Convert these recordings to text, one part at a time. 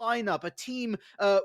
lineup, a team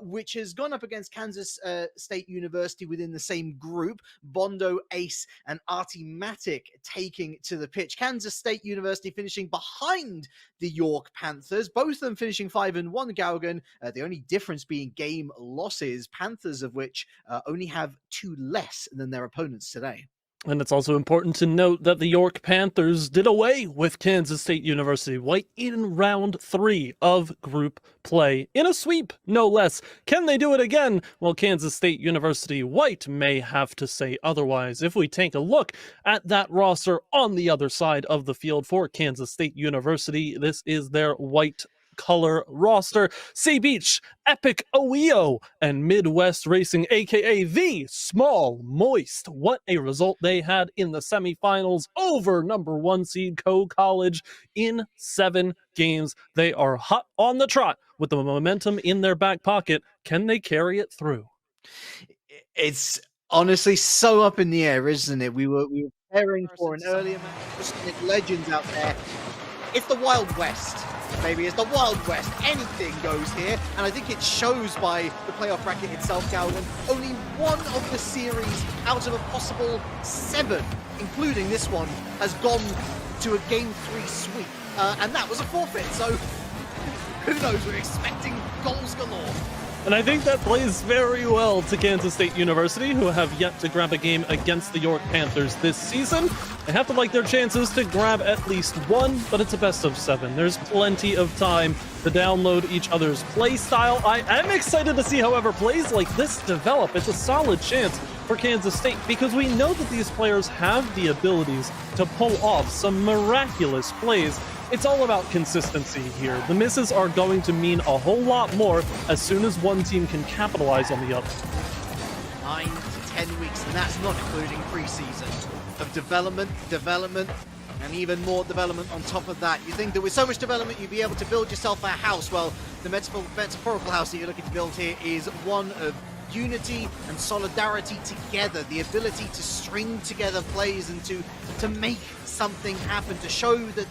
which has gone up against Kansas State University within the same group. Bondo, Ace, and Artimatic taking to the pitch. Kansas State University finishing behind the York Panthers, both of them finishing 5-1 Gaogaen, the only difference being game losses, Panthers of which only have 2 less than their opponents today. And it's also important to note that the York Panthers did away with Kansas State University White in round 3 of group play, in a sweep, no less. Can they do it again? Well, Kansas State University White may have to say otherwise. If we take a look at that roster on the other side of the field for Kansas State University, this is their white color roster. Sea Beach, Epic OEO, and Midwest Racing, aka the Small Moist. What a result they had in the semifinals over number 1 seed Co College in 7 games. They are hot on the trot with the momentum in their back pocket. Can they carry it through? It's honestly so up in the air, isn't it? We were preparing for an earlier match, just legends out there. It's the Wild West. Maybe it's the Wild West. Anything goes here, and I think it shows by the playoff bracket itself, Gaogaen. Only one of the series out of a possible 7, including this one, has gone to a Game 3 sweep, and that was a forfeit, so who knows, we're expecting goals galore. And I think that plays very well to Kansas State University, who have yet to grab a game against the York Panthers this season. They have to like their chances to grab at least one, but it's a best of 7. There's plenty of time to download each other's play style. I am excited to see, however, plays like this develop. It's a solid chance for Kansas State because we know that these players have the abilities to pull off some miraculous plays. It's all about consistency here. The misses are going to mean a whole lot more as soon as one team can capitalize on the other. 9 to 10 weeks, and that's not including preseason of development, and even more development on top of that. You think that with so much development, you'd be able to build yourself a house. Well, the metaphorical house that you're looking to build here is one of unity and solidarity together, the ability to string together plays and to make something happen, to show that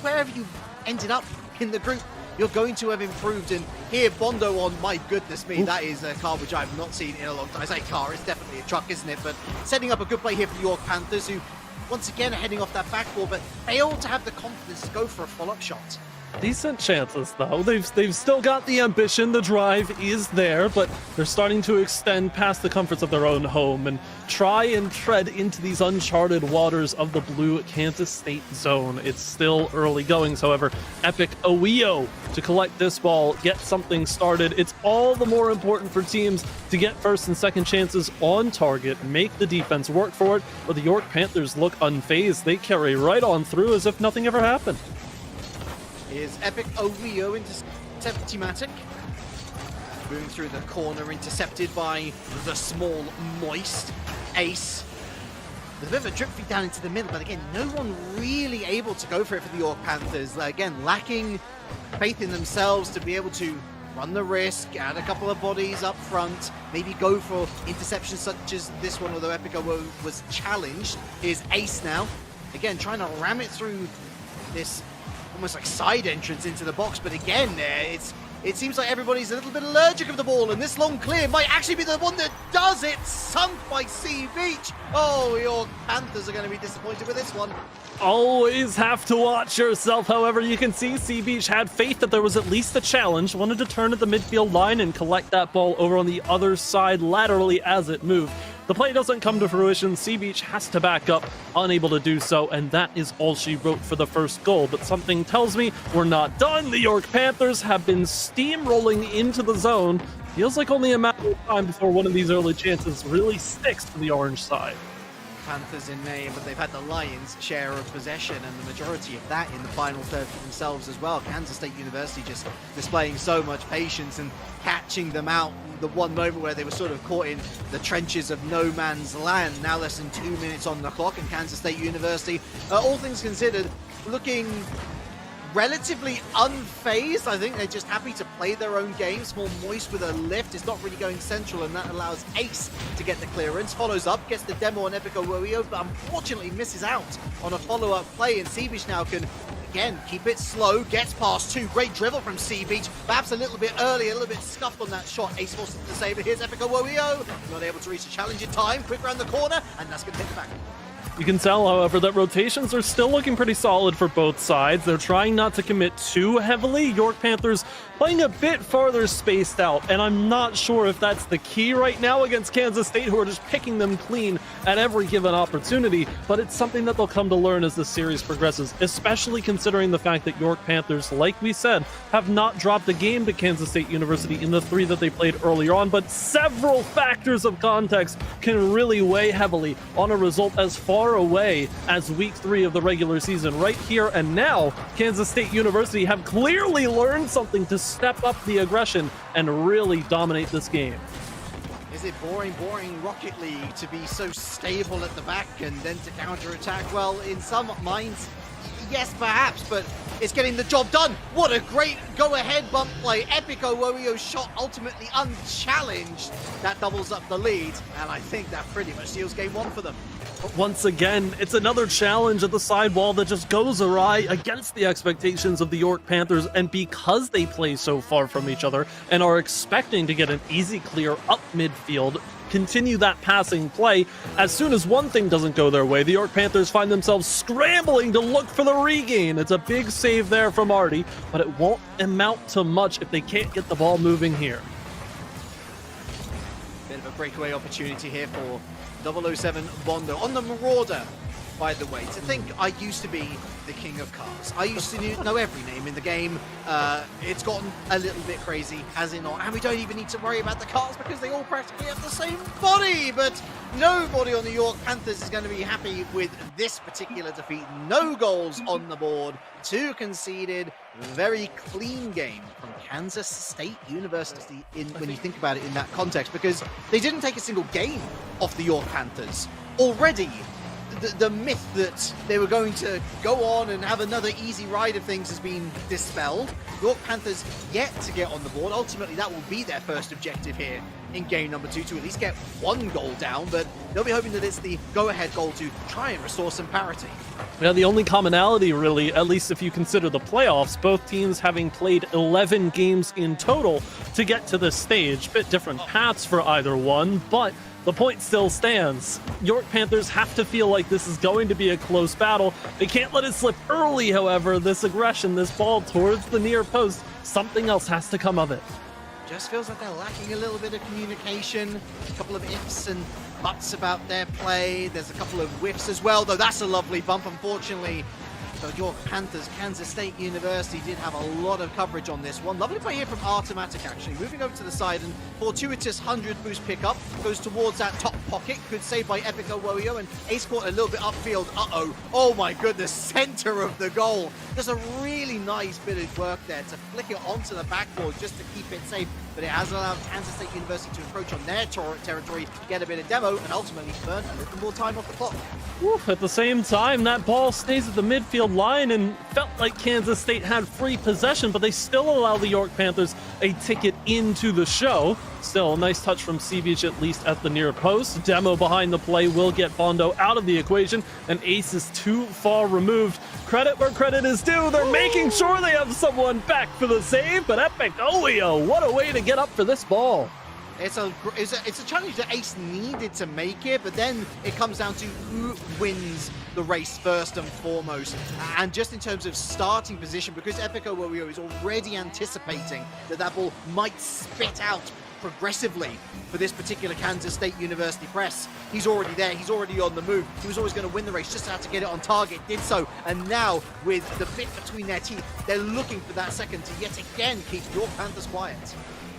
wherever you ended up in the group, you're going to have improved. And here, Bondo on, my goodness me, that is a car which I've not seen in a long time. I say car, it's definitely a truck, isn't it? But setting up a good play here for the York Panthers, who once again are heading off that backboard, but failed to have the confidence to go for a follow-up shot. Decent chances, though. They've still got the ambition, the drive is there, but they're starting to extend past the comforts of their own home and try and tread into these uncharted waters of the blue Kansas State zone. It's still early goings, however. Epic OEO to collect this ball, get something started. It's all the more important for teams to get first and second chances on target, make the defense work for it, but the York Panthers look unfazed. They carry right on through as if nothing ever happened. Is Epic OEO interceptimatic. Moving through the corner, intercepted by the Small Moist. Ace. There's a bit of a drip feed down into the middle, but again, no one really able to go for it for the York Panthers. Again, lacking faith in themselves to be able to run the risk, add a couple of bodies up front, maybe go for interceptions such as this one, although Epic OEO was challenged. Is Ace now. Again, trying to ram it through this almost like side entrance into the box, but again, it seems like everybody's a little bit allergic of the ball, and this long clear might actually be the one that does it. Sunk by Sea Beach. Oh, your Panthers are going to be disappointed with this one. Always have to watch yourself. However, you can see Sea Beach had faith that there was at least a challenge, wanted to turn at the midfield line and collect that ball over on the other side laterally as it moved. The play doesn't come to fruition. Sea Beach has to back up, unable to do so, and that is all she wrote for the first goal. But something tells me we're not done. The York Panthers have been steamrolling into the zone. Feels like only a matter of time before one of these early chances really sticks to the orange side. Panthers in name, but they've had the Lions' share of possession and the majority of that in the final third for themselves as well. Kansas State University just displaying so much patience and catching them out. The one moment where they were sort of caught in the trenches of no man's land. Now less than 2 minutes on the clock, and Kansas State University, all things considered, looking relatively unfazed. I think they're just happy to play their own game. Small Moist with a lift. It's not really going central, and that allows Ace to get the clearance. Follows up, gets the demo on Epic OEO, but unfortunately misses out on a follow-up play, and Sea Beach now can again, keep it slow, gets past two. Great dribble from C-Beach, perhaps a little bit early, a little bit scuffed on that shot. Ace forces the save, but here's Epic Owoio. Not able to reach the challenge in time. Quick round the corner, and that's going to take it back. You can tell, however, that rotations are still looking pretty solid for both sides. They're trying not to commit too heavily. York Panthers playing a bit farther spaced out, and I'm not sure if that's the key right now against Kansas State, who are just picking them clean at every given opportunity, but it's something that they'll come to learn as the series progresses, especially considering the fact that York Panthers, like we said, have not dropped a game to Kansas State University in the 3 that they played earlier on, but several factors of context can really weigh heavily on a result as far away as week 3 of the regular season. Right here and now, Kansas State University have clearly learned something to step up the aggression and really dominate this game. Is it boring Rocket League to be so stable at the back and then to counter-attack? Well, in some minds, yes, perhaps, but it's getting the job done. What a great go-ahead bump play. Epic Owoio's shot ultimately unchallenged. That doubles up the lead, and I think that pretty much seals game 1 for them. But once again, it's another challenge at the sidewall that just goes awry against the expectations of the York Panthers, and because they play so far from each other and are expecting to get an easy clear up midfield, continue that passing play, as soon as one thing doesn't go their way, the York Panthers find themselves scrambling to look for the regain. It's a big save there from Artie, but it won't amount to much if they can't get the ball moving here. Bit of a breakaway opportunity here for 007 Bondo on the Marauder, by the way. To think I used to be the king of cars. I used to know every name in the game. It's gotten a little bit crazy, has it not? And we don't even need to worry about the cars because they all practically have the same body. But nobody on the York Panthers is going to be happy with this particular defeat. No goals on the board, 2 conceded. Very clean game from Kansas State University when you think about it in that context, because they didn't take a single game off the York Panthers. Already, the myth that they were going to go on and have another easy ride of things has been dispelled. York Panthers yet to get on the board. Ultimately, that will be their first objective here in game number 2, to at least get 1 goal down, but they'll be hoping that it's the go-ahead goal to try and restore some parity. Yeah, the only commonality, really, at least if you consider the playoffs, both teams having played 11 games in total to get to this stage. Bit different paths for either one, but the point still stands. York Panthers have to feel like this is going to be a close battle. They can't let it slip early, however. This aggression, this ball towards the near post, something else has to come of it. Just feels like they're lacking a little bit of communication, a couple of ifs and buts about their play. There's a couple of whiffs as well, though that's a lovely bump, unfortunately. So York Panthers, Kansas State University did have a lot of coverage on this one. Lovely play here from Artomatic, actually. Moving over to the side, and fortuitous 100 boost pickup goes towards that top pocket. Good save by Epic Owoio, and Ace caught a little bit upfield. Uh-oh. Oh my goodness, center of the goal. There's a really nice bit of work there to flick it onto the backboard just to keep it safe. But it has allowed Kansas State University to encroach on their territory, get a bit of demo, and ultimately burn a little more time off the clock. Woo, at the same time, that ball stays at the midfield line, and felt like Kansas State had free possession, but they still allow the York Panthers a ticket into the show. Still, a nice touch from C-Beach, at least at the near post. Demo behind the play will get Bondo out of the equation, and Ace is too far removed. Credit where credit is due. They're making sure they have someone back for the save, but Epic Owoio, what a way to get up for this ball. It's a challenge that Ace needed to make it, but then it comes down to who wins the race first and foremost. And just in terms of starting position, because Epic Owoio is already anticipating that ball might spit out progressively for this particular Kansas State University press. He's already there, he's already on the move. He was always going to win the race, just had to get it on target, did so. And now, with the bit between their teeth, they're looking for that second to yet again keep York Panthers quiet.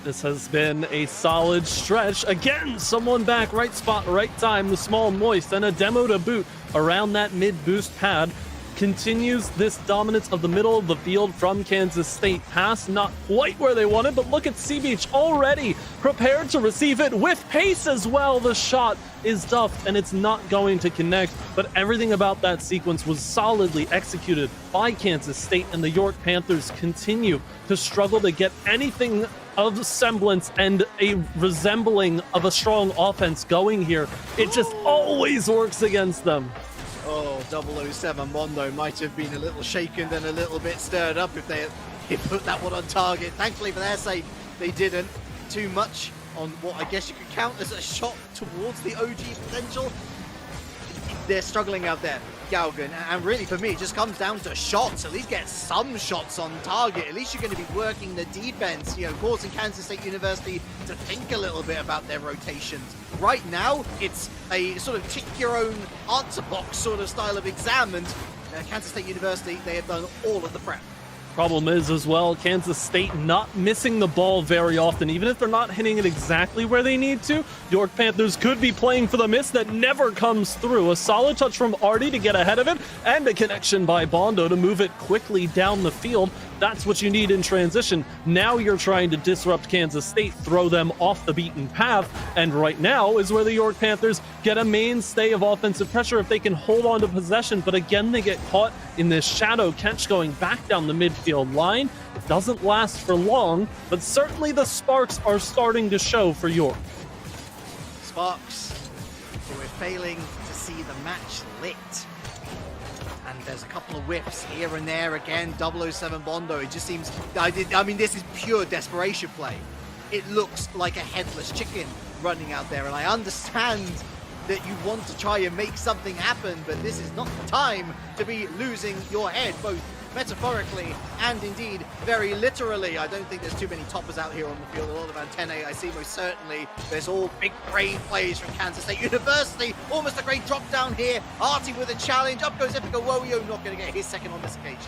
This has been a solid stretch. Again, someone back, right spot, right time, the small moist, and a demo to boot around that mid-boost pad. Continues this dominance of the middle of the field from Kansas State. Pass not quite where they wanted, but look at C-Beach already prepared to receive it with pace as well. The shot is duffed and it's not going to connect, but everything about that sequence was solidly executed by Kansas State, and the York Panthers continue to struggle to get anything of semblance and a resembling of a strong offense going here. It just always works against them. Oh, 007 Mondo might have been a little shaken and a little bit stirred up if they put that one on target. Thankfully for their sake, they didn't. Too much on what I guess you could count as a shot towards the OG potential. They're struggling out there, Gaogaen, and really for me it just comes down to shots. At least get some shots on target. At least you're going to be working the defense, you know, causing Kansas State University to think a little bit about their rotations. Right now, it's a sort of tick your own answer box sort of style of exam, and Kansas State University, they have done all of the prep. Problem is as well, Kansas State not missing the ball very often. Even if they're not hitting it exactly where they need to, York Panthers could be playing for the miss that never comes through. A solid touch from Artie to get ahead of it, and a connection by Bondo to move it quickly down the field. That's what you need in transition. Now you're trying to disrupt Kansas State, throw them off the beaten path, and right now is where the York Panthers get a mainstay of offensive pressure if they can hold on to possession, but again they get caught in this shadow catch going back down the midfield line. It doesn't last for long, but certainly the sparks are starting to show for York. Sparks, so we're failing to see the match lit. And there's a couple of whiffs here and there again. 007 Bondo, it just seems, I mean, this is pure desperation play. It looks like a headless chicken running out there, and I understand that you want to try and make something happen, but this is not the time to be losing your head, both metaphorically and indeed very literally. I don't think there's too many toppers out here on the field. A lot of antennae I see, most certainly. There's all big brain plays from Kansas State University. Almost a great drop down here. Artie with a challenge. Up goes Epico Woyo, not going to get his second on this occasion.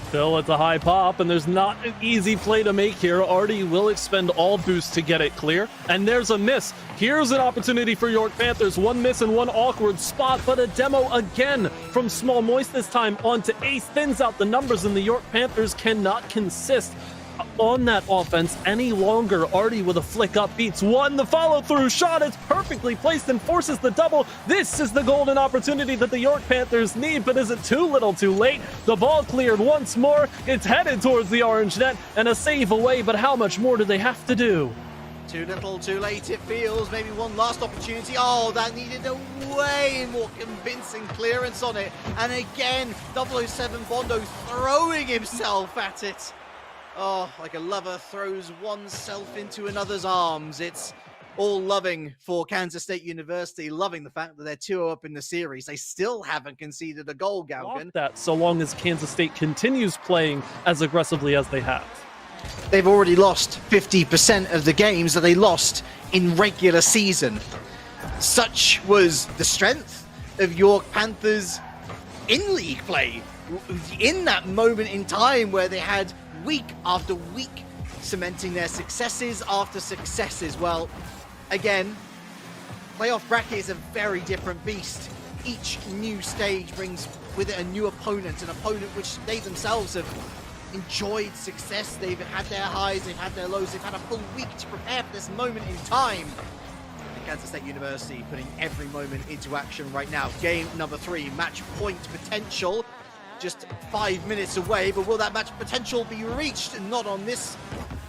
Still, it's a high pop, and there's not an easy play to make here. Artie will expend all boost to get it clear, and there's a miss. Here's an opportunity for York Panthers. One miss and one awkward spot, but a demo again from Small Moist this time onto Ace. Thins out the numbers, and the York Panthers cannot consist on that offense any longer. Artie with a flick up beats one. The follow-through shot is perfectly placed and forces the double. This is the golden opportunity that the York Panthers need, but is it too little too late? The ball cleared once more. It's headed towards the orange net and a save away, but how much more do they have to do? Too little, too late, it feels. Maybe one last opportunity. Oh, that needed a way more convincing clearance on it. And again, 007 Bondo throwing himself at it. Oh, like a lover throws oneself into another's arms. It's all loving for Kansas State University, loving the fact that they're 2-0 up in the series. They still haven't conceded a goal, Gaogaen. That so long as Kansas State continues playing as aggressively as they have. They've already lost 50% of the games that they lost in regular season. Such was the strength of York Panthers in league play. In that moment in time where they had week after week cementing their successes after successes. Well, again, playoff bracket is a very different beast. Each new stage brings with it a new opponent, an opponent which they themselves have enjoyed success. They've had their highs, they've had their lows, they've had a full week to prepare for this moment in time. And Kansas State University putting every moment into action right now. Game number 3, match point potential. Just 5 minutes away, but will that match potential be reached? Not on this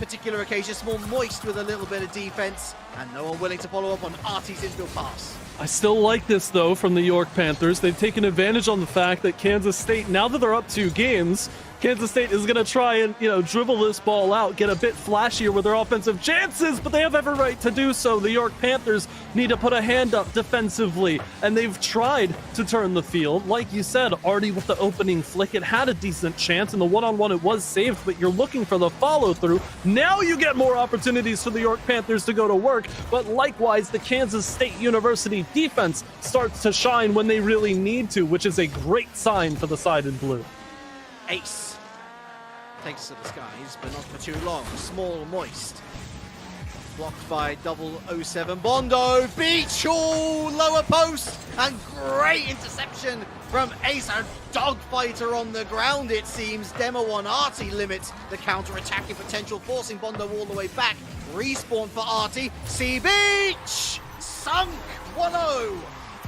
particular occasion. Small Moist with a little bit of defense, and no one willing to follow up on Artie's infield pass. I still like this, though, from the York Panthers. They've taken advantage on the fact that Kansas State, now that they're up 2 games, Kansas State is going to try and, dribble this ball out, get a bit flashier with their offensive chances, but they have every right to do so. The York Panthers need to put a hand up defensively, and they've tried to turn the field. Like you said, Artie with the opening flick, it had a decent chance, and the one-on-one it was saved, but you're looking for the follow-through. Now you get more opportunities for the York Panthers to go to work, but likewise, the Kansas State University defense starts to shine when they really need to, which is a great sign for the side in blue. Ace takes to the skies, but not for too long. Small Moist blocked by 007 Bondo. Beach, lower post, and great interception from Ace. A dogfighter on the ground, it seems. Demo on Artie limits the counter-attacking potential, forcing Bondo all the way back. Respawn for Artie. Sea Beach sunk 1-0.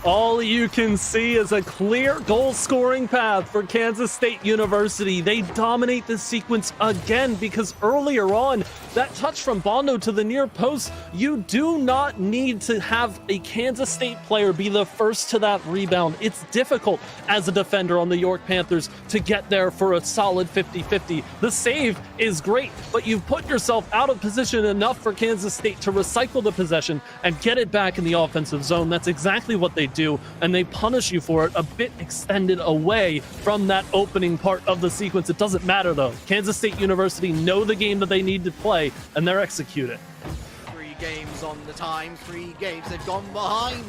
All you can see is a clear goal-scoring path for Kansas State University. They dominate this sequence again because earlier on, That touch from Bondo to the near post, you do not need to have a Kansas State player be the first to that rebound. It's difficult as a defender on the York Panthers to get there for a solid 50-50. The save is great, but you've put yourself out of position enough for Kansas State to recycle the possession and get it back in the offensive zone. That's exactly what they do, and they punish you for it a bit extended away from that opening part of the sequence. It doesn't matter though. Kansas State University know the game that they need to play, and they're executing. 3 games on the time, 3 games they've gone behind.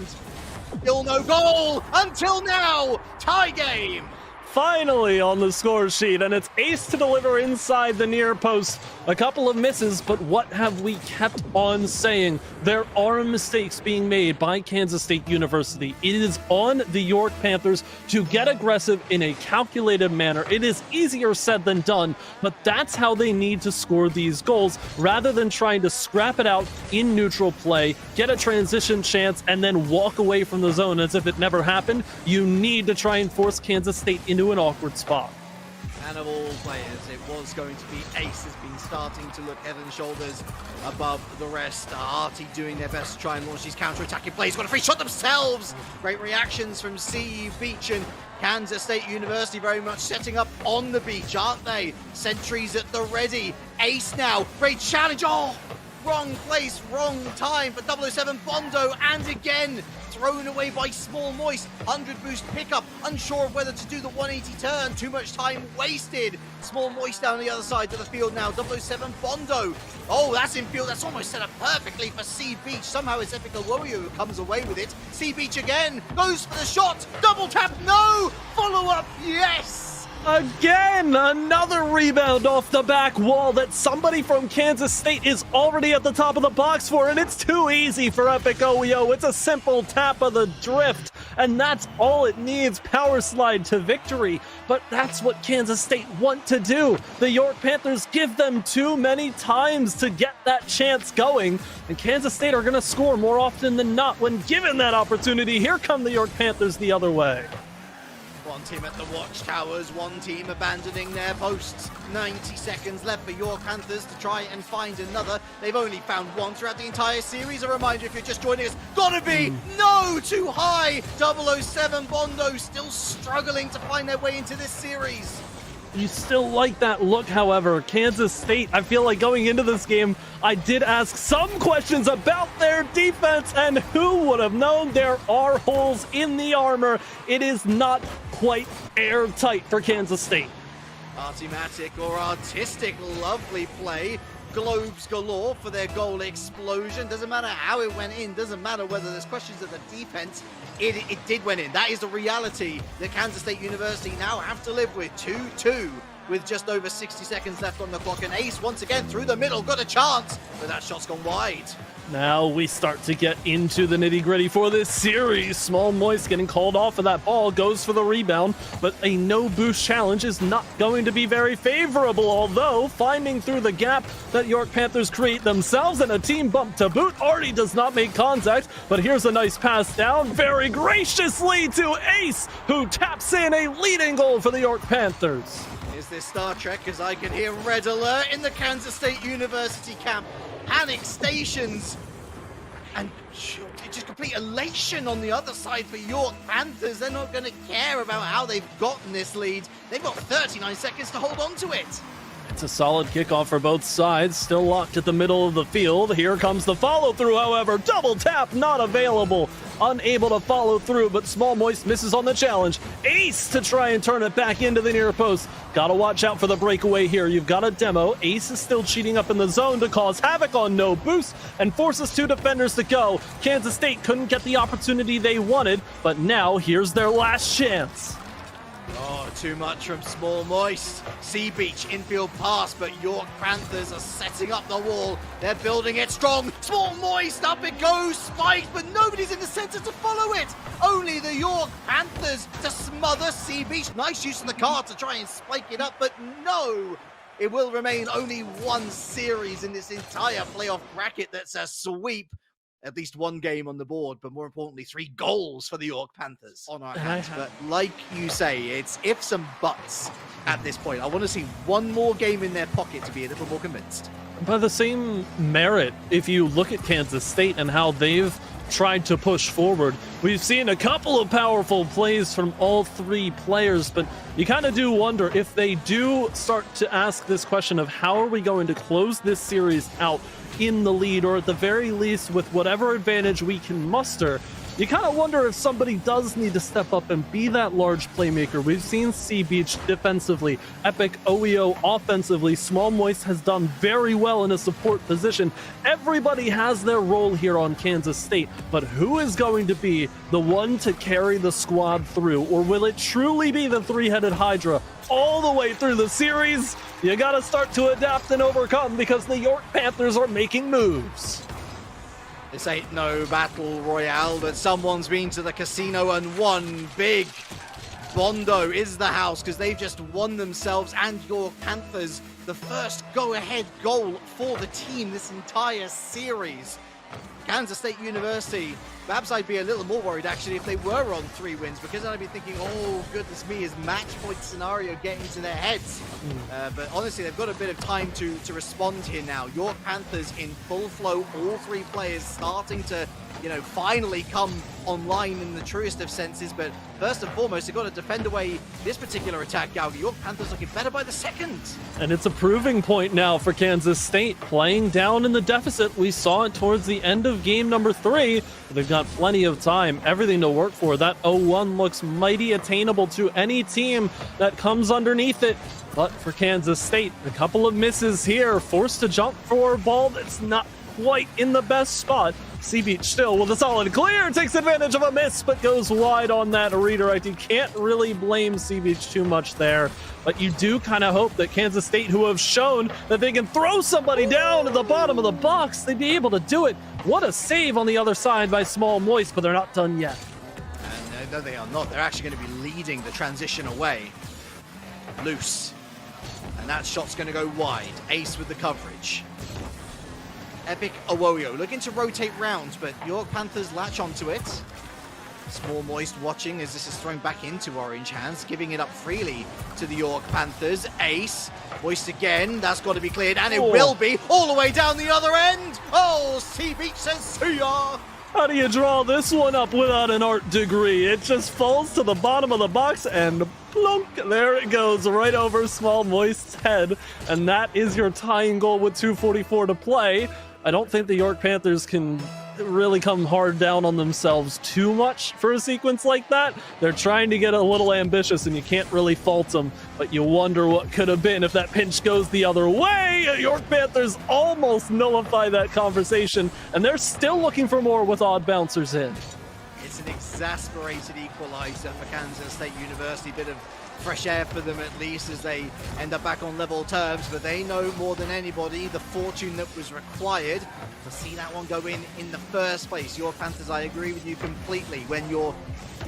Still no goal until now. Tie game. Finally on the score sheet, and it's Ace to deliver inside the near post. A couple of misses, but what have we kept on saying? There are mistakes being made by Kansas State University. It is on the York Panthers to get aggressive in a calculated manner. It is easier said than done, but that's how they need to score these goals, rather than trying to scrap it out in neutral play, get a transition chance, and then walk away from the zone as if it never happened. You need to try and force Kansas State into an awkward spot. And of all players, it was going to be Ace has been starting to look head and shoulders above the rest. Artie doing their best to try and launch these counter-attacking plays. Got a free shot themselves. Great reactions from CU Beach and Kansas State University, very much setting up on the beach, aren't they? Sentries at the ready. Ace now, great challenge. Oh, wrong place, wrong time for 007 Bondo, and again thrown away by Small Moist. 100 boost pickup, unsure of whether to do the 180 turn, too much time wasted. Small Moist down the other side of the field now. 007 Bondo, oh, that's in field, that's almost set up perfectly for C Beach. Somehow it's Epic Warrior who comes away with it. C Beach again, goes for the shot, double tap, no, follow up, yes. Again, another rebound off the back wall that somebody from Kansas State is already at the top of the box for, and it's too easy for Epic OEO. It's a simple tap of the drift, and that's all it needs. Power slide to victory, but that's what Kansas State want to do. The York Panthers give them too many times to get that chance going, and Kansas State are going to score more often than not when given that opportunity. Here come the York Panthers the other way. One team at the watchtowers, one team abandoning their posts. 90 seconds left for York Panthers to try and find another. They've only found one throughout the entire series. A reminder, if you're just joining us, gotta be no, too high. 007 Bondo still struggling to find their way into this series. You still like that look, however. Kansas State, I feel like going into this game, I did ask some questions about their defense, and who would have known there are holes in the armor. It is not quite airtight for Kansas State. Artimatic or artistic, lovely play. Globes galore for their goal explosion. Doesn't matter how it went in, doesn't matter whether there's questions of the defense. It did went in. That is the reality that Kansas State University now have to live with. 2-2 with just over 60 seconds left on the clock. And Ace once again through the middle, got a chance, but that shot's gone wide. Now we start to get into the nitty-gritty for this series. Small Moist getting called off of that ball, goes for the rebound, but a no-boost challenge is not going to be very favorable, although finding through the gap that York Panthers create themselves, and a team bump to boot. Artie does not make contact, but here's a nice pass down very graciously to Ace, who taps in a leading goal for the York Panthers. Is this Star Trek? Because I can hear red alert in the Kansas State University camp. Panic stations and just complete elation on the other side for York Panthers. They're not going to care about how they've gotten this lead. They've got 39 seconds to hold on to it. It's a solid kickoff for both sides, still locked at the middle of the field. Here comes the follow-through, however. Double tap, not available. Unable to follow through, but Small Moist misses on the challenge. Ace to try and turn it back into the near post. Gotta watch out for the breakaway here. You've got a demo. Ace is still cheating up in the zone to cause havoc on no boost and forces 2 defenders to go. Kansas State couldn't get the opportunity they wanted, but now here's their last chance. Oh, too much from Small Moist. Sea Beach infield pass, but York Panthers are setting up the wall. They're building it strong. Small Moist, up it goes, spiked, but nobody's in the center to follow it. Only the York Panthers to smother Sea Beach. Nice use of the card to try and spike it up, but no. It will remain only one series in this entire playoff bracket that's a sweep. At least one game on the board, but more importantly, 3 goals for the York Panthers on our hands. But like you say, it's ifs and buts at this point. I want to see one more game in their pocket to be a little more convinced. by the same merit, if you look at Kansas State and how they've tried to push forward, we've seen a couple of powerful plays from all three players, but you kind of do wonder if they do start to ask this question of how are we going to close this series out in the lead, or at the very least with whatever advantage we can muster. You kind of wonder if somebody does need to step up and be that large playmaker. We've seen Sea Beach defensively, Epic OEO offensively. Small Moist has done very well in a support position. Everybody has their role here on Kansas State, but who is going to be the one to carry the squad through? Or will it truly be the three-headed Hydra all the way through the series? You gotta start to adapt and overcome because the York Panthers are making moves. This ain't no battle royale, but someone's been to the casino and won big. Bondo is the house because they've just won themselves and your Panthers the first go-ahead goal for the team this entire series. Kansas State University, perhaps I'd be a little more worried actually if they were on 3 wins, because I'd be thinking, oh goodness me, is match point scenario getting to their heads? But honestly, they've got a bit of time to respond here now. York Panthers in full flow, all 3 players starting to, finally come online in the truest of senses. But first and foremost, they've got to defend away this particular attack, Gaogaen. York Panthers looking better by the second. And it's a proving point now for Kansas State, playing down in the deficit. We saw it towards the end of game number 3. They've got plenty of time, everything to work for. That 0-1 looks mighty attainable to any team that comes underneath it. But for Kansas State, a couple of misses here, forced to jump for a ball that's not quite in the best spot. Sea Beach still with a solid clear, takes advantage of a miss, but goes wide on that redirect. You can't really blame Sea Beach too much there, but you do kind of hope that Kansas State, who have shown that they can throw somebody down at the bottom of the box, they'd be able to do it. What a save on the other side by Small Moist, but they're not done yet. And no, they are not. They're actually going to be leading the transition away. Loose. And that shot's going to go wide. Ace with the coverage. Epic Owoyo looking to rotate rounds, but York Panthers latch onto it. Small Moist watching as this is thrown back into Orange hands, giving it up freely to the York Panthers. Ace, Moist again, that's got to be cleared, and it will be, all the way down the other end. Oh, Sea Beach says see ya. How do you draw this one up without an art degree? It just falls to the bottom of the box and plunk, there it goes, right over Small Moist's head. And that is your tying goal with 2:44 to play. I don't think the York Panthers can really come hard down on themselves too much for a sequence like that. They're trying to get a little ambitious, and you can't really fault them, but you wonder what could have been if that pinch goes the other way. York Panthers almost nullify that conversation, and they're still looking for more with odd bouncers in. It's an exasperated equalizer for Kansas State University. Bit of fresh air for them at least as they end up back on level terms, but they know more than anybody the fortune that was required to see that one go in the first place. Your Panthers, I agree with you completely when you're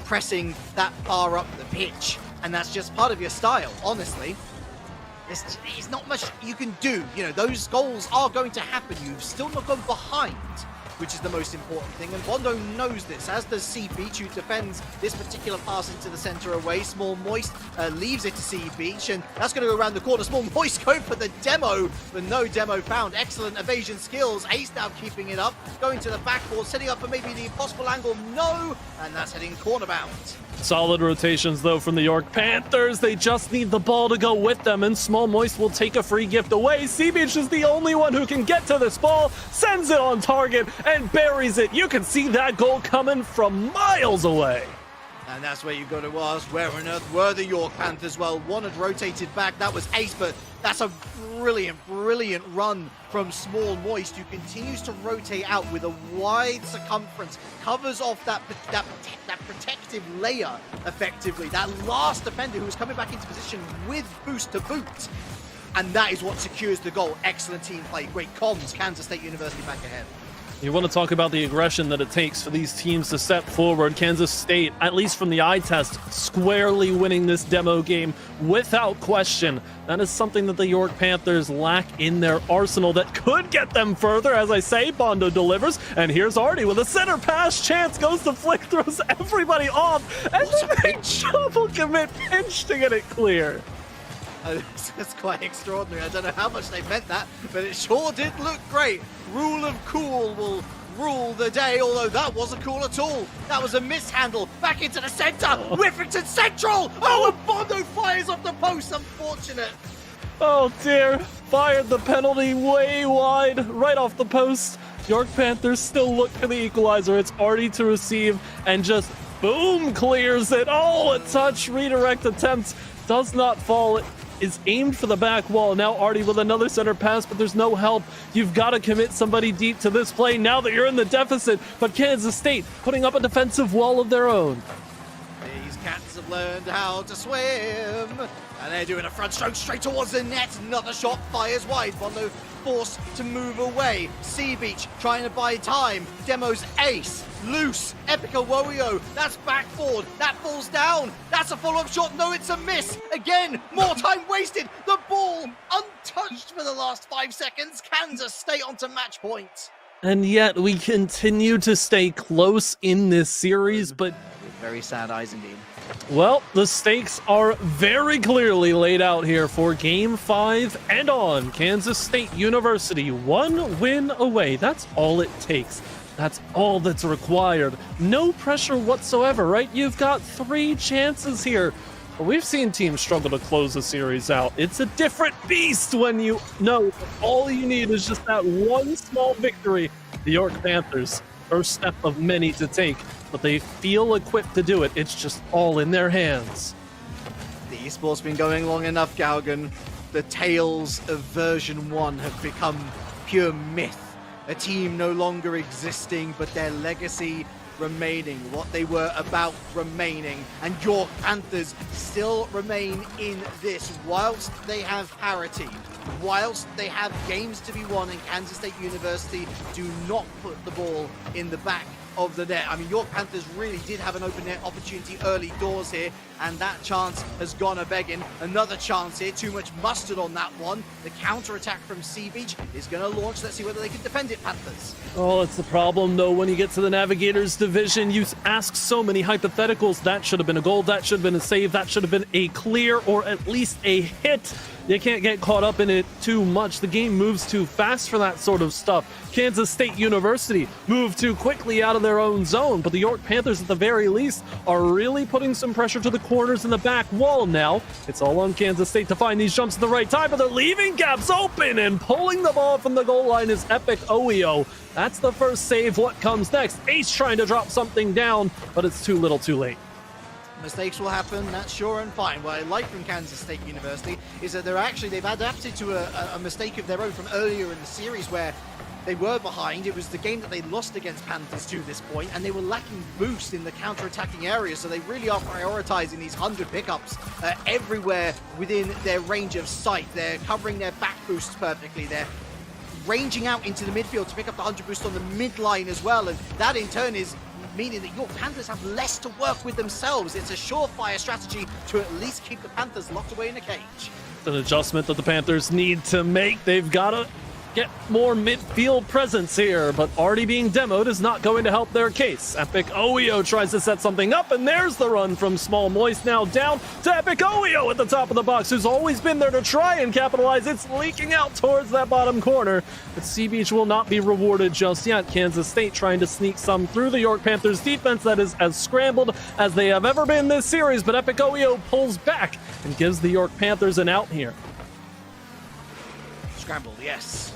pressing that far up the pitch, and that's just part of your style, honestly. There's not much you can do. Those goals are going to happen. You've still not gone behind, which is the most important thing, and Bondo knows this, as does Sea Beach, who defends this particular pass into the center away. Small Moist leaves it to Sea Beach, and that's going to go around the corner. Small Moist go for the demo, but no demo found. Excellent evasion skills. Ace now keeping it up, going to the backboard, setting up for maybe the impossible angle. No, and that's heading corner bound. Solid rotations, though, from the York Panthers. They just need the ball to go with them, and Small Moist will take a free gift away. Sea Beach is the only one who can get to this ball, sends it on target, and buries it. You can see that goal coming from miles away. And that's where you got to ask, where on earth were the York Panthers? Well, one had rotated back. That was Ace, but that's a brilliant run from Small Moist, who continues to rotate out with a wide circumference, covers off that protective layer effectively. That last defender who was coming back into position with boost to boot. And that is what secures the goal. Excellent team play. Great comms. Kansas State University back ahead. You want to talk about the aggression that it takes for these teams to step forward. Kansas State, at least from the eye test, squarely winning this demo game without question. That is something that the York Panthers lack in their arsenal that could get them further. As I say, Bondo delivers, and here's Artie with a center pass. Chance goes to flick, throws everybody off, and then they double commit pinch to get it clear. That's quite extraordinary. I don't know how much they meant that, but it sure did look great. Rule of cool will rule the day, although that wasn't cool at all. That was a mishandle. Back into the center. Whiffington Central. Oh, and Bondo fires off the post. Unfortunate. Oh dear, fired the penalty way wide, right off the post. York Panthers still look for the equalizer. It's Artie to receive and just boom, clears it. Oh, a touch redirect attempt does not fall. It is aimed for the back wall. Now Artie with another center pass, but there's no help. You've got to commit somebody deep to this play now that you're in the deficit. But Kansas State putting up a defensive wall of their own. These cats have learned how to swim. And they're doing a front stroke straight towards the net. Another shot fires wide. Bondo forced to move away. Sea Beach trying to buy time. Demo's ace. Loose. Epica Warrior. That's back forward. That falls down. That's a follow-up shot. No, it's a miss. Again, more time wasted. The ball untouched for the last 5 seconds. Kansas State onto match point. And yet we continue to stay close in this series, but with very sad eyes indeed. Well, the stakes are very clearly laid out here for Game 5 and on. Kansas State University, 1 win away. That's all it takes. That's all that's required. No pressure whatsoever, right? You've got 3 chances here. But we've seen teams struggle to close a series out. It's a different beast when you know all you need is just that one small victory. The York Panthers, first step of many to take, but they feel equipped to do it. It's just all in their hands. The esports been going long enough, Gaogaen. The tales of version 1 have become pure myth. A team no longer existing, but their legacy remaining, what they were about remaining, and York Panthers still remain in this whilst they have parity, whilst they have games to be won, and Kansas State University do not put the ball in the back of the net. I mean, York Panthers really did have an open net opportunity early doors here, and that chance has gone a-begging. Another chance here, too much mustard on that one. The counter-attack from Sea Beach is going to launch. Let's see whether they can defend it, Panthers. Oh, it's the problem, though, when you get to the Navigators division. You ask so many hypotheticals. That should have been a goal. That should have been a save. That should have been a clear or at least a hit. You can't get caught up in it too much. The game moves too fast for that sort of stuff. Kansas State University moved too quickly out of their own zone, but the York Panthers at the very least are really putting some pressure to the corners and the back wall now. It's all on Kansas State to find these jumps at the right time, but they're leaving gaps open, and pulling the ball from the goal line is Epic Oeo. That's the first save. What comes next? Ace trying to drop something down, but it's too little too late. Mistakes will happen, that's sure and fine. What I like from Kansas State University is that they've adapted to a mistake of their own from earlier in the series where they were behind. It was the game that they lost against Panthers to this point, and they were lacking boost in the counter-attacking area, so they really are prioritizing these 100 pickups everywhere within their range of sight. They're covering their back boosts perfectly. They're ranging out into the midfield to pick up the 100 boost on the midline as well, and that in turn is meaning that York Panthers have less to work with themselves. It's a surefire strategy to at least keep the Panthers locked away in a cage. It's an adjustment that the Panthers need to make. They've got to get more midfield presence here, but already being demoed is not going to help their case. Epic Oeo tries to set something up, and there's the run from Small Moist, now down to Epic Oeo at the top of the box, who's always been there to try and capitalize. It's leaking out towards that bottom corner, but Sea Beach will not be rewarded just yet. Kansas State trying to sneak some through the York Panthers defense that is as scrambled as they have ever been this series, but Epic Oeo pulls back and gives the York Panthers an out here. Scrambled, yes.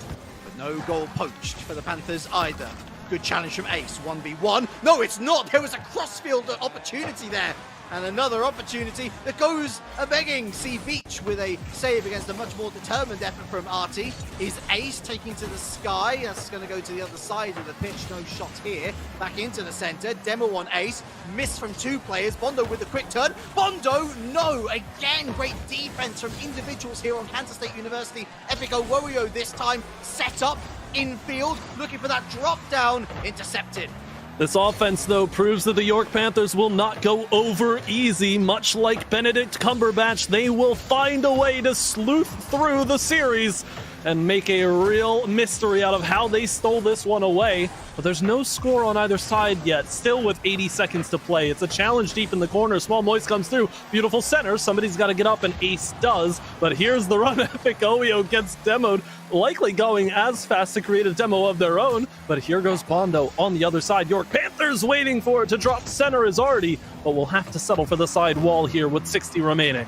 No goal poached for the Panthers either. Good challenge from Ace, 1v1. No, it's not. There was a crossfield opportunity there. And another opportunity that goes a-begging. Sea Beach with a save against a much more determined effort from Artie. Is Ace taking to the sky? That's going to go to the other side of the pitch. No shot here. Back into the center. Demo on Ace. Miss from 2 players. Bondo with the quick turn. Bondo, no. Again, great defense from individuals here on Kansas State University. Epic Warrior this time set up infield. Looking for that drop down. Intercepted. This offense, though, proves that the York Panthers will not go over easy. Much like Benedict Cumberbatch, they will find a way to sleuth through the series. and make a real mystery out of how they stole this one away. But there's no score on either side yet, still with 80 seconds to play. It's a challenge deep in the corner. Small Moist comes through. Beautiful center. Somebody's got to get up, and Ace does. But here's the run. Epic OEO gets demoed, likely going as fast to create a demo of their own. But here goes Bondo on the other side. York Panthers waiting for it to drop. Center is already, but we'll have to settle for the side wall here with 60 remaining.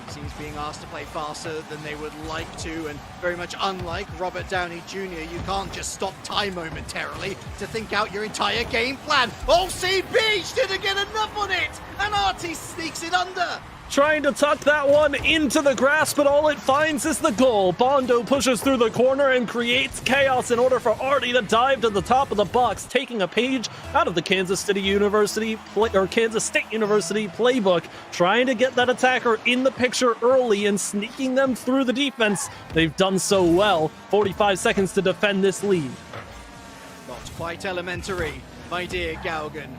Teams being asked to play faster than they would like to, and very much unlike Robert Downey Jr., you can't just stop time momentarily to think out your entire game plan. Oh, CB didn't get enough on it, and Artie sneaks it under. Trying to tuck that one into the grass, but all it finds is the goal. Bondo pushes through the corner and creates chaos in order for Artie to dive to the top of the box, taking a page out of the Kansas State University playbook, trying to get that attacker in the picture early and sneaking them through the defense. They've done so well. 45 seconds to defend this lead. Not quite elementary, my dear Gaogaen.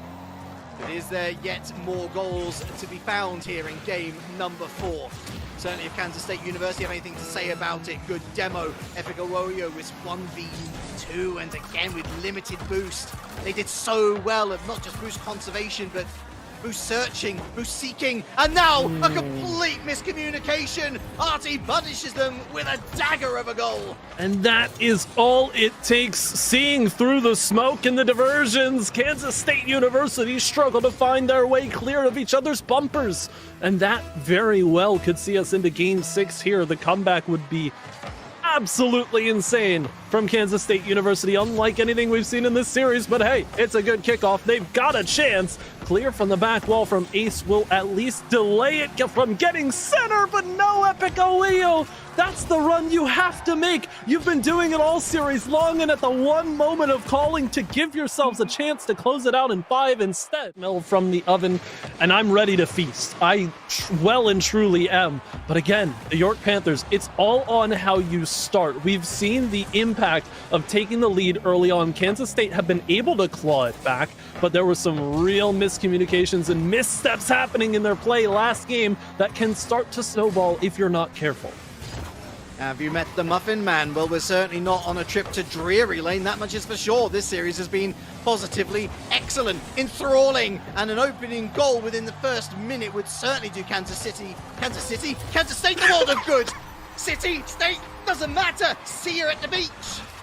But is there yet more goals to be found here in game number 4? Certainly if Kansas State University have anything to say about it, good demo. Epic OEO was 1v2 and again with limited boost. They did so well at not just boost conservation, but boost searching, boost seeking, and now a complete miscommunication. Artie punishes them with a dagger of a goal. And that is all it takes. Seeing through the smoke and the diversions, Kansas State University struggle to find their way clear of each other's bumpers. And that very well could see us into Game 6 here. The comeback would be absolutely insane from Kansas State University, unlike anything we've seen in this series. But hey, it's a good kickoff. They've got a chance. Clear from the back wall from Ace will at least delay it from getting center, but no, Epic OEO. That's the run you have to make. You've been doing it all series long, and at the one moment of calling to give yourselves a chance to close it out in 5 instead. Mel from the oven, and I'm ready to feast. I well and truly am. But again, the York Panthers, it's all on how you start. We've seen the impact of taking the lead early on. Kansas State have been able to claw it back, but there were some real miscommunications and missteps happening in their play last game that can start to snowball if you're not careful. Have you met the Muffin Man? Well, we're certainly not on a trip to Dreary Lane, that much is for sure. This series has been positively excellent, enthralling, and an opening goal within the first minute would certainly do Kansas State the world of good. City, State, doesn't matter. See you at the beach.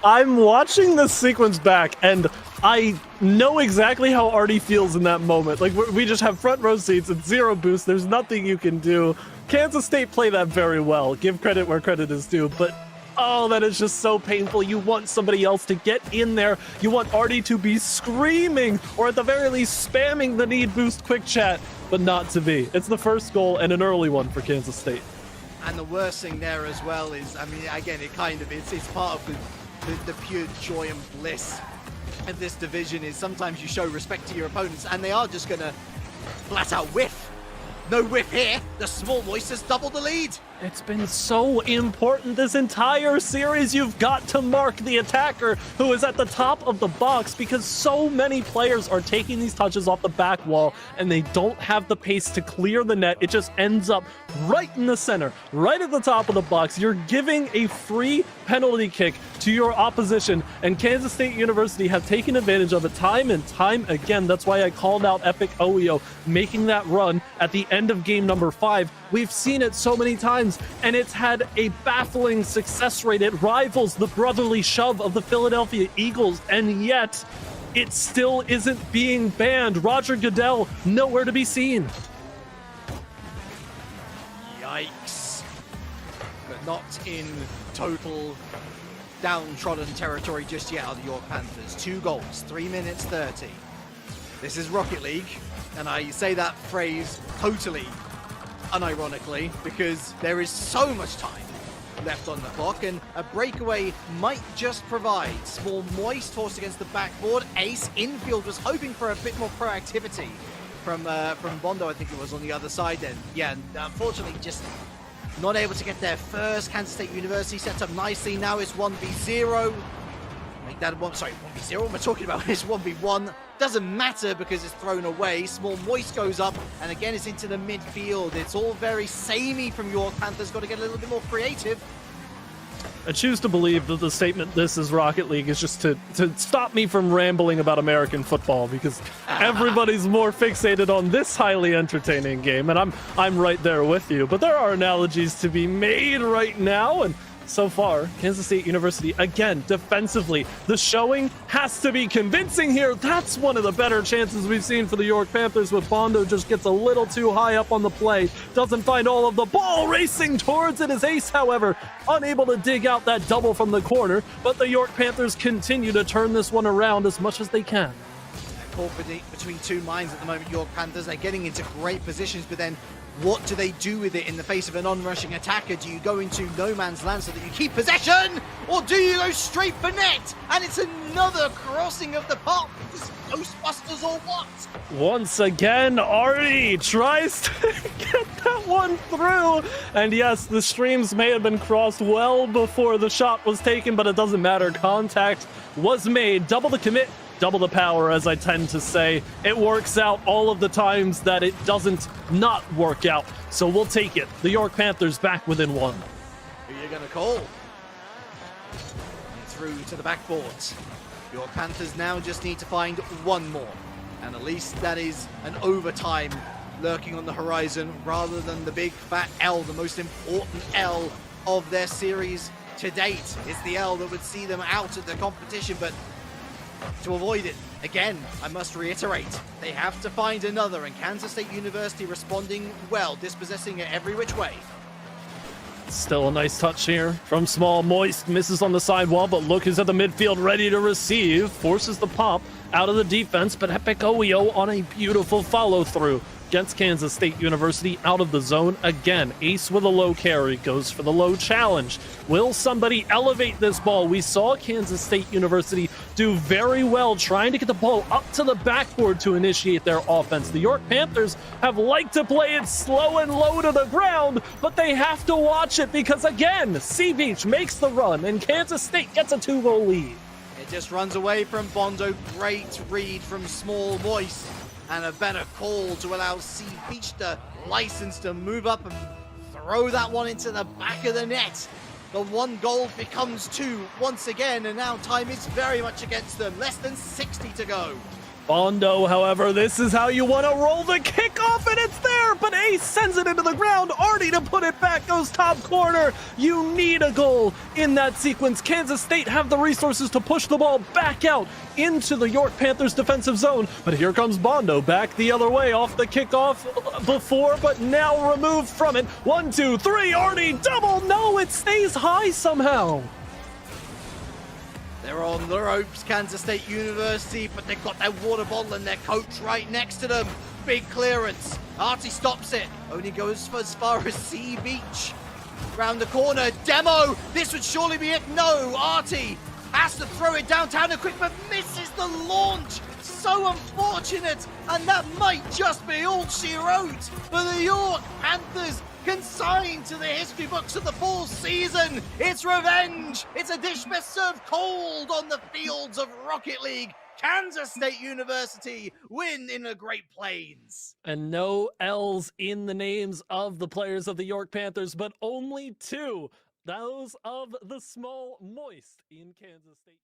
I'm watching this sequence back, and I know exactly how Artie feels in that moment. Like, we just have front row seats and 0 boost. There's nothing you can do. Kansas State play that very well. Give credit where credit is due, but oh, that is just so painful. You want somebody else to get in there. You want Artie to be screaming, or at the very least spamming the need boost quick chat, but not to be. It's the first goal and an early one for Kansas State. And the worst thing there as well is, I mean, again, it's part of the pure joy and bliss of this division is sometimes you show respect to your opponents and they are just gonna flat out whiff. No whiff here. The Small Moist has doubled the lead. It's been so important this entire series. You've got to mark the attacker who is at the top of the box because so many players are taking these touches off the back wall and they don't have the pace to clear the net. It just ends up right in the center, right at the top of the box. You're giving a free penalty kick to your opposition, and Kansas State University have taken advantage of it time and time again. That's why I called out Epic OEO making that run at the end of game number 5. We've seen it so many times, and it's had a baffling success rate. It rivals the brotherly shove of the Philadelphia Eagles, and yet it still isn't being banned. Roger Goodell, nowhere to be seen. Yikes. But not in total downtrodden territory just yet are the York Panthers. 2 goals, 3 minutes 30. This is Rocket League, and I say that phrase totally unironically because there is so much time left on the clock, and a breakaway might just provide. Small Moist forced against the backboard. Ace infield was hoping for a bit more proactivity from Bondo, I think it was on the other side then. Yeah, and unfortunately just not able to get there first. Kansas State University sets up nicely. Now it's 1v0. Make that a 1v0. What am I talking about? It's 1v1. Doesn't matter because it's thrown away. Small Moist goes up, and again it's into the midfield. It's all very samey from York Panthers. Got to get a little bit more creative. I choose to believe that the statement "this is Rocket League" is just to stop me from rambling about American football, because everybody's more fixated on this highly entertaining game, and I'm right there with you. But there are analogies to be made right now, and so far, Kansas State University, again, defensively, the showing has to be convincing here. That's one of the better chances we've seen for the York Panthers, with Bondo just gets a little too high up on the play, doesn't find all of the ball racing towards it. As Ace, however, unable to dig out that double from the corner, but the York Panthers continue to turn this one around as much as they can. Caught between two minds at the moment, York Panthers. They're getting into great positions, but then what do they do with it in the face of an on-rushing attacker? Do you go into no man's land so that you keep possession? Or do you go straight for net? And it's another crossing of the park. Is this Ghostbusters or what? Once again, Artie tries to get that one through. And yes, the streams may have been crossed well before the shot was taken, but it doesn't matter. Contact was made. Double the commit, double the power, as I tend to say. It works out all of the times that it doesn't not work out. So we'll take it. The York Panthers back within one. Who are you going to call? Through to the backboards. York Panthers now just need to find one more. And at least that is an overtime lurking on the horizon, rather than the big fat L, the most important L of their series to date. It's the L that would see them out of the competition, but to avoid it, again, I must reiterate, they have to find another, and Kansas State University responding well, dispossessing it every which way. Still a nice touch here from Small. Moist misses on the sidewall, but Look is at the midfield ready to receive. Forces the pop out of the defense, but Epic OEO on a beautiful follow-through against Kansas State University out of the zone again. Ace with a low carry, goes for the low challenge. Will somebody elevate this ball? We saw Kansas State University do very well trying to get the ball up to the backboard to initiate their offense. The York Panthers have liked to play it slow and low to the ground, but they have to watch it, because again, Sea Beach makes the run and Kansas State gets a 2-goal lead. It just runs away from Bondo. Great read from Small. Moist, and a better call to allow Sea Beach the license to move up and throw that one into the back of the net. The 1 goal becomes 2 once again, and now time is very much against them. Less than 60 to go. Bondo, however, this is how you want to roll the kickoff, and it's there, but Ace sends it into the ground. Artie to put it back, goes top corner. You need a goal in that sequence. Kansas State have the resources to push the ball back out into the York Panthers defensive zone, but here comes Bondo back the other way off the kickoff before, but now removed from it. 1, 2, 3, Artie double. No, it stays high somehow. They're on the ropes, Kansas State University, but they've got their water bottle and their coach right next to them. Big clearance. Artie stops it. Only goes for as far as Sea Beach. Round the corner. Demo. This would surely be it. No. Artie has to throw it downtown and quick, but misses the launch. So unfortunate. And that might just be all she wrote for the York Panthers. Consigned to the history books of the fall season. It's revenge. It's a dish best served cold on the fields of Rocket League. Kansas State University win in the Great Plains. And no L's in the names of the players of the York Panthers, but only 2. Those of the Small Moist in Kansas State.